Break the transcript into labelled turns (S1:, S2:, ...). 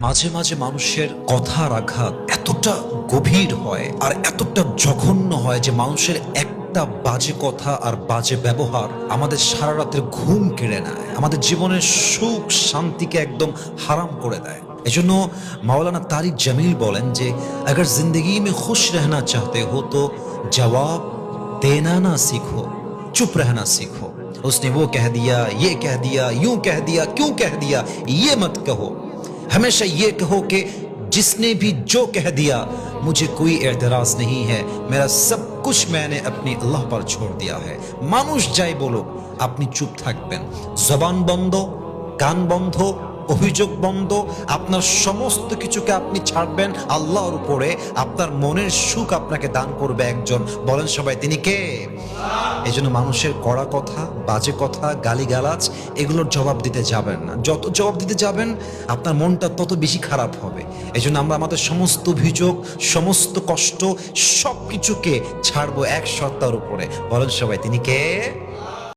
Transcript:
S1: মাঝে মাঝে মানুষের কথার আঘাত এতটা গভীর হয় আর এতটা জঘন্য হয় যে মানুষের একটা বাজে কথা আর বাজে ব্যবহার আমাদের সারা রাতের ঘুম কেড়ে নেয়, আমাদের জীবনের সুখ শান্তিকে একদম হারাম করে দেয়। এজন্য মাওলানা তারিক জামিল বলেন যে अगर जिंदगी में खुश रहना चाहते हो तो जवाब देना ना सीखो, चुप रहना सीखो। उसने वो कह दिया, ये कह दिया, यूं कह दिया, क्यों कह दिया, ये मत कहो। हमेशा ये कहो कि जिसने भी जो कह दिया मुझे कोई एतराज नहीं है, मेरा सब कुछ मैंने अपनी अल्लाह पर छोड़ दिया है। মানুষ যাই বলুক আপনি চুপ থাকবেন, জবান বন্ধ, কান বন্ধ, অভিযোগ বন্ধ, আপনার সমস্ত কিছুকে আপনি ছাড়বেন আল্লাহর উপরে। আপনার মনের সুখ আপনাকে দান করবে একজন, বলেন সবাই তিনি কে? এই জন্য মানুষের কড়া কথা, বাজে কথা, গালিগালাজ এগুলোর জবাব দিতে যাবেন না। যত জবাব দিতে যাবেন আপনার মনটা তত বেশি খারাপ হবে। এই জন্য আমরা আমাদের সমস্ত অভিযোগ, সমস্ত কষ্ট সব কিছুকে ছাড়বো এক সত্তার উপরে, বলেন সবাই তিনি কে?